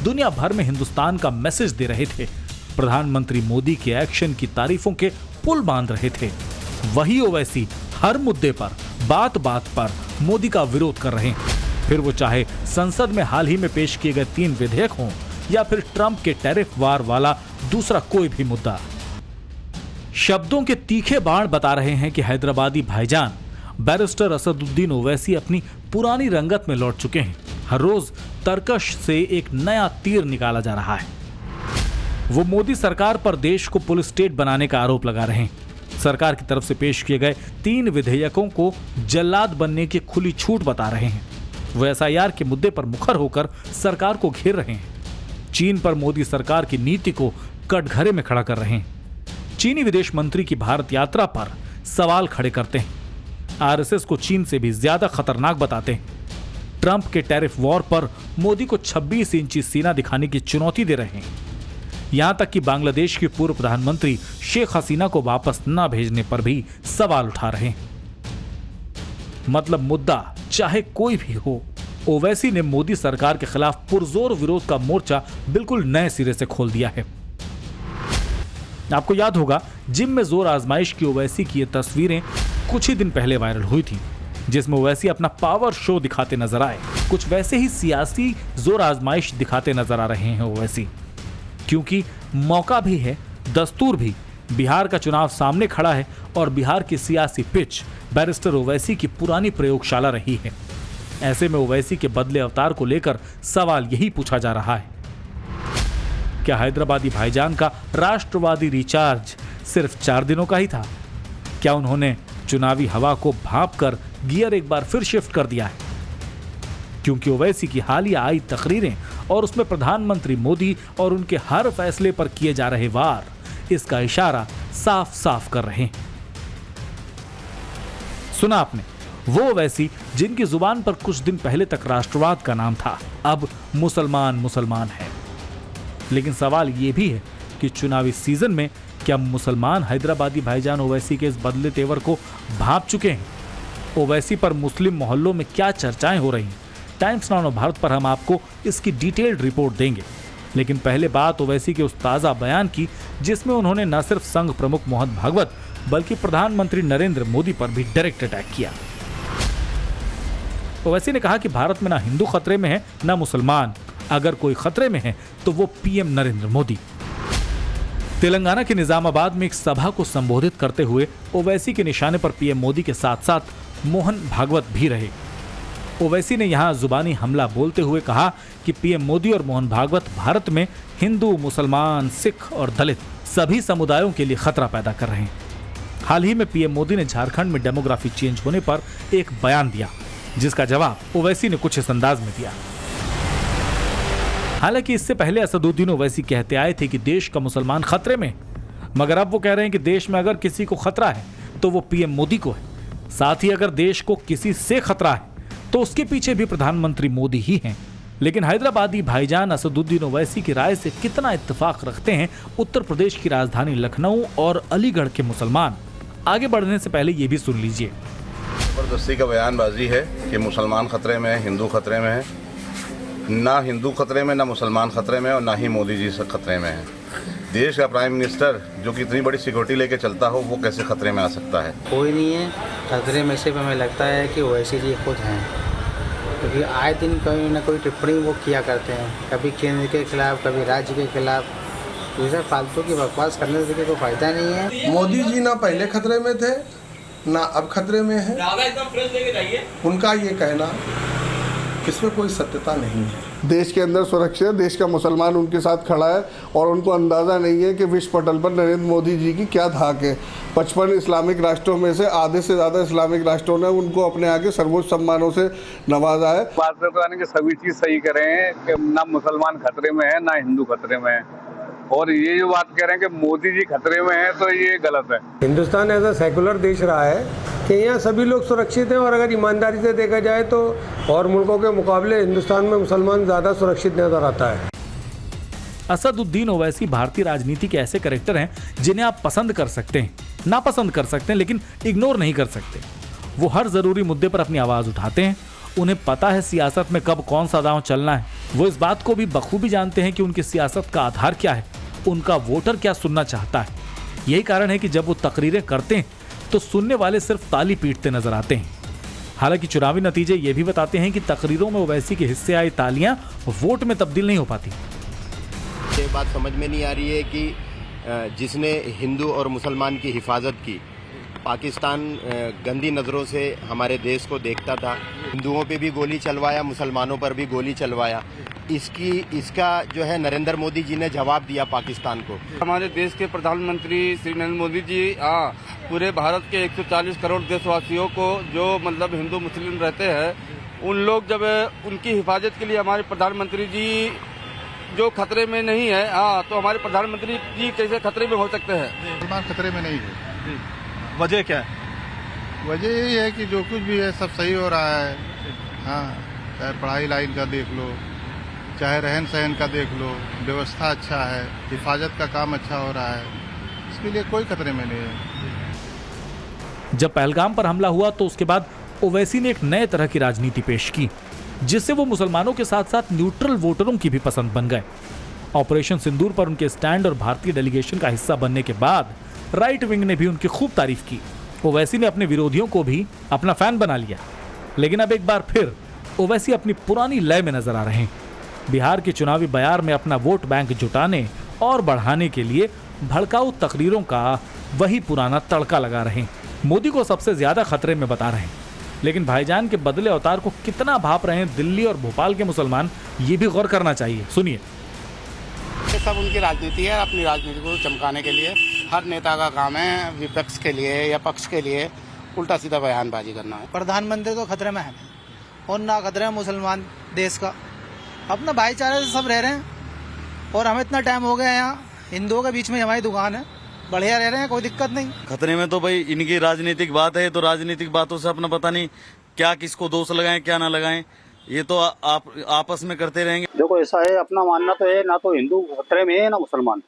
दुनिया भर में हिंदुस्तान का मैसेज दे रहे थे, प्रधानमंत्री मोदी के एक्शन की तारीफों के पुल बांध रहे थे, वही ओवैसी हर मुद्दे पर बात बात पर मोदी का विरोध कर रहे हैं। फिर वो चाहे संसद में हाल ही में पेश किए गए 3 विधेयक हों या फिर ट्रंप के टैरिफ वार वाला दूसरा कोई भी मुद्दा। शब्दों के तीखे बाण बता रहे हैं कि हैदराबादी भाईजान बैरिस्टर असदुद्दीन ओवैसी अपनी पुरानी रंगत में लौट चुके हैं। हर रोज तरकश से एक नया तीर निकाला जा रहा है। वो मोदी सरकार पर देश को पुलिस स्टेट बनाने का आरोप लगा रहे हैं। सरकार की तरफ से पेश किए गए 3 विधेयकों को जल्लाद बनने की खुली छूट बता रहे हैं। वो एसआईआर के मुद्दे पर मुखर होकर सरकार को घेर रहे हैं। चीन पर मोदी सरकार की नीति को कटघरे में खड़ा कर रहे हैं। चीनी विदेश मंत्री की भारत यात्रा पर सवाल खड़े करते हैं। आरएसएस को चीन से भी ज्यादा खतरनाक बताते हैं। ट्रंप के टैरिफ वॉर पर मोदी को 26 इंची सीना दिखाने की चुनौती दे रहे हैं। यहां तक कि बांग्लादेश की पूर्व प्रधानमंत्री शेख हसीना को वापस न भेजने पर भी सवाल उठा रहे हैं। मतलब मुद्दा चाहे कोई भी हो, ओवैसी ने मोदी सरकार के खिलाफ पुरजोर विरोध का मोर्चा बिल्कुल नए सिरे से खोल दिया है। आपको याद होगा, जिम में जोर आजमाइश की ओवैसी की ये तस्वीरें कुछ ही दिन पहले वायरल हुई थी, जिसमें ओवैसी अपना पावर शो दिखाते नजर आए। कुछ वैसे ही सियासी जोर आजमाइश दिखाते नजर आ रहे हैं ओवैसी, क्योंकि मौका भी है, दस्तूर भी। बिहार का चुनाव सामने खड़ा है और बिहार की सियासी पिच बैरिस्टर ओवैसी की पुरानी प्रयोगशाला रही है। ऐसे में ओवैसी के बदले अवतार को लेकर सवाल यही पूछा जा रहा है, क्या हैदराबादी भाईजान का राष्ट्रवादी रिचार्ज सिर्फ 4 दिनों का ही था? क्या उन्होंने चुनावी हवा को भांप कर गियर एक बार फिर शिफ्ट कर दिया है? क्योंकि ओवैसी की हालिया आई तकरीरें और उसमें प्रधानमंत्री मोदी और उनके हर फैसले पर किए जा रहे वार इसका इशारा साफ साफ कर रहे हैं। सुना आपने, वो ओवैसी जिनकी जुबान पर कुछ दिन पहले तक राष्ट्रवाद का नाम था, अब मुसलमान मुसलमान है। लेकिन सवाल यह भी है कि चुनावी सीजन में क्या मुसलमान हैदराबादी भाईजान ओवैसी के इस बदले तेवर को भांप चुके हैं? ओवैसी पर मुस्लिम मोहल्लों में क्या चर्चाएं हो रही हैं? टाइम्स नाउ भारत पर हम आपको इसकी डिटेल्ड रिपोर्ट देंगे। लेकिन पहले बात ओवैसी के उस ताजा बयान की जिसमें उन्होंने न सिर्फ संघ प्रमुख मोहन भागवत बल्कि प्रधानमंत्री नरेंद्र मोदी पर भी डायरेक्ट अटैक किया। ओवैसी ने कहा कि भारत में ना हिंदू खतरे में है ना मुसलमान, अगर कोई खतरे में है तो वो पीएम नरेंद्र मोदी। तेलंगाना के निजामाबाद में एक सभा को संबोधित करते हुए ओवैसी के निशाने पर पीएम मोदी के साथ साथ मोहन भागवत भी रहे। ओवैसी ने यहां जुबानी हमला बोलते हुए कहा कि पीएम मोदी और मोहन भागवत भारत में हिंदू, मुसलमान, सिख और दलित सभी समुदायों के लिए खतरा पैदा कर रहे हैं। हाल ही में पीएम मोदी ने झारखंड में डेमोग्राफी चेंज होने पर एक बयान दिया, जिसका जवाब ओवैसी ने कुछ इस अंदाज में दिया। हालांकि इससे पहले असदुद्दीन ओवैसी कहते आए थे कि देश का मुसलमान खतरे में, मगर अब वो कह रहे हैं कि देश में अगर किसी को खतरा है तो वो पीएम मोदी को है। साथ ही अगर देश को किसी से खतरा है तो उसके पीछे भी प्रधानमंत्री मोदी ही हैं। लेकिन हैदराबादी भाईजान असदुद्दीन ओवैसी की राय से कितना इत्तेफाक रखते हैं उत्तर प्रदेश की राजधानी लखनऊ और अलीगढ़ के मुसलमान? आगे बढ़ने से पहले ये भी सुन लीजिए। जबरदस्ती का बयानबाजी है कि मुसलमान खतरे में है, हिंदू खतरे में है। ना हिंदू खतरे में, ना मुसलमान खतरे में और ना ही मोदी जी से खतरे में है। देश का प्राइम मिनिस्टर जो कि इतनी बड़ी सिक्योरिटी लेके चलता हो, वो कैसे खतरे में आ सकता है? कोई नहीं है खतरे में। से हमें लगता है कि ओवैसी जी खुद हैं, क्योंकि आए दिन कोई ना कोई टिप्पणी वो किया करते हैं, कभी केंद्र के खिलाफ, कभी राज्य के खिलाफ। ये सब फालतू की बकवास करने से कोई फायदा नहीं है। मोदी जी ना पहले खतरे में थे ना अब खतरे में है। उनका ये कहना, इसमें कोई सत्यता नहीं है। देश के अंदर सुरक्षित है, देश का मुसलमान उनके साथ खड़ा है और उनको अंदाज़ा नहीं है कि विश्व पटल पर नरेंद्र मोदी जी की क्या धाक है। 55 इस्लामिक राष्ट्रों में से आधे से ज़्यादा इस्लामिक राष्ट्रों ने उनको अपने आगे सर्वोच्च सम्मानों से नवाजा है। बात करने के सभी चीज़ सही कह रहे हैं कि ना मुसलमान खतरे में है ना हिंदू खतरे में है, और ये जो बात कह रहे हैं कि मोदी जी खतरे में है तो ये गलत है। हिंदुस्तान ऐसा सेकुलर देश रहा है कि यहाँ सभी लोग सुरक्षित हैं और अगर ईमानदारी से देखा जाए तो और मुल्कों के मुकाबले हिंदुस्तान में मुसलमान ज़्यादा सुरक्षित नज़र आता है। असदुद्दीन ओवैसी भारतीय राजनीति के ऐसे कैरेक्टर हैं जिन्हें आप पसंद कर सकते हैं, नापसंद कर सकते हैं, लेकिन इग्नोर नहीं कर सकते। वो हर जरूरी मुद्दे पर अपनी आवाज उठाते हैं। उन्हें पता है सियासत में कब कौन सा दांव चलना है। वो इस बात को भी बखूबी जानते हैं कि उनकी सियासत का आधार क्या है, उनका वोटर क्या सुनना चाहता है। यही कारण है कि जब वो तकरीरें करते हैं तो सुनने वाले सिर्फ ताली पीटते नजर आते हैं। हालांकि चुनावी नतीजे ये भी बताते हैं कि तकरीरों में ओवैसी के हिस्से आई तालियां वोट में तब्दील नहीं हो पाती। ये बात समझ में नहीं आ रही है कि जिसने हिंदू और मुसलमान की हिफाजत की, पाकिस्तान गंदी नज़रों से हमारे देश को देखता था, हिंदुओं पे भी गोली चलवाया, मुसलमानों पर भी गोली चलवाया, इसका जो है नरेंद्र मोदी जी ने जवाब दिया पाकिस्तान को। हमारे देश के प्रधानमंत्री श्री नरेंद्र मोदी जी पूरे भारत के 140 करोड़ देशवासियों को जो मतलब हिंदू मुस्लिम रहते हैं, उन लोग जब उनकी हिफाजत के लिए हमारे प्रधानमंत्री जी जो खतरे में नहीं है, तो हमारे प्रधानमंत्री जी कैसे खतरे में हो सकते हैं? मुसलमान खतरे में नहीं है। वजह क्या है? वजह यही है कि जो कुछ भी है सब सही हो रहा है। हाँ, चाहे पढ़ाई लाइन का देख लो, चाहे रहन सहन का देख लो, व्यवस्था अच्छा है, हिफाजत का काम अच्छा हो रहा है, इसके लिए कोई खतरे में नहीं है। जब पहलगाम पर हमला हुआ तो उसके बाद ओवैसी ने एक नए तरह की राजनीति पेश की, जिससे वो मुसलमानों के साथ साथ न्यूट्रल वोटरों की भी पसंद बन गए। ऑपरेशन सिंदूर पर उनके स्टैंड और भारतीय डेलीगेशन का हिस्सा बनने के बाद राइट विंग ने भी उनकी खूब तारीफ की। ओवैसी ने अपने विरोधियों को भी अपना फैन बना लिया। लेकिन अब एक बार फिर ओवैसी अपनी पुरानी लय में नजर आ रहे हैं। बिहार के चुनावी बयार में अपना वोट बैंक जुटाने और बढ़ाने के लिए भड़काऊ तकरीरों का वही पुराना तड़का लगा रहे हैं। मोदी को सबसे ज्यादा खतरे में बता रहे हैं, लेकिन भाईजान के बदले अवतार को कितना भाप रहे हैं दिल्ली और भोपाल के मुसलमान, ये भी गौर करना चाहिए। सुनिए। ये सब उनकी राजनीति है, अपनी राजनीति को चमकाने के लिए हर नेता का काम है विपक्ष के लिए या पक्ष के लिए उल्टा सीधा बयानबाजी करना है। प्रधानमंत्री तो खतरे में है और ना खतरे में मुसलमान देश का। अपना भाईचारे से सब रह रहे हैं और हमें इतना टाइम हो गया यहाँ, हिंदुओं के बीच में हमारी दुकान है, बढ़िया रह रहे हैं, कोई दिक्कत नहीं। खतरे में तो भाई इनकी राजनीतिक बात है, तो राजनीतिक बातों से अपना पता नहीं क्या किसको दोष लगाएं क्या ना लगाएं, ये तो आप आपस में करते रहेंगे। देखो ऐसा है, अपना मानना तो है, ना तो हिंदू खतरे में है ना मुसलमान।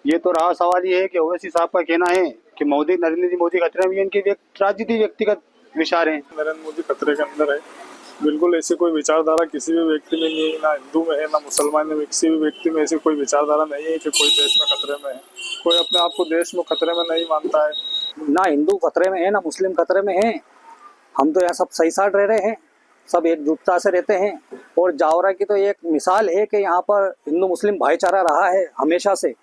ये तो रहा सवाल ये है कि ओवैसी साहब का कहना है कि नरेंद्र मोदी खतरे में, इनके राजनीतिक व्यक्तिगत विचार है। नरेंद्र मोदी खतरे के अंदर है, बिल्कुल ऐसी कोई विचारधारा किसी भी व्यक्ति में नहीं है, ना हिंदू में है ना मुसलमान में, किसी भी व्यक्ति में ऐसी कोई विचारधारा नहीं है कि कोई देश में खतरे में है। कोई अपने आप को देश में खतरे में नहीं मानता है। ना हिंदू खतरे में है ना मुस्लिम खतरे में है। हम तो यहाँ सब सही साथ रह रहे हैं, सब एकजुटता से रहते हैं। और जावरा की तो एक मिसाल है कि यहाँ पर हिंदू मुस्लिम भाईचारा रहा है हमेशा से।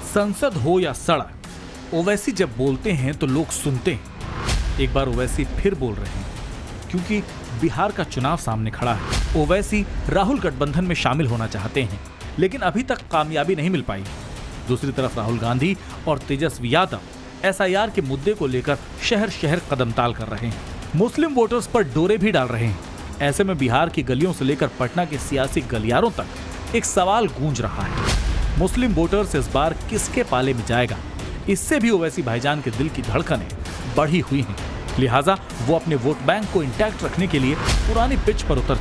संसद हो या सड़क, ओवैसी जब बोलते हैं तो लोग सुनते हैं। एक बार ओवैसी फिर बोल रहे हैं, क्योंकि बिहार का चुनाव सामने खड़ा है। ओवैसी राहुल गठबंधन में शामिल होना चाहते हैं, लेकिन अभी तक कामयाबी नहीं मिल पाई। दूसरी तरफ राहुल गांधी और तेजस्वी यादव एसआईआर के मुद्दे को लेकर शहर शहर कदमताल कर रहे हैं, मुस्लिम वोटर्स पर डोरे भी डाल रहे हैं। ऐसे में बिहार की गलियों से लेकर पटना के सियासी गलियारों तक एक सवाल गूंज रहा है, मुस्लिम वोटर्स इस बार किसके पाले में जाएगा? इससे भी ओवैसी भाईजान के दिल की धड़कनें बढ़ी हुई हैं। लिहाजा वो अपने वोट बैंक को इंटैक्ट रखने के लिए पुरानी पिच पर उतर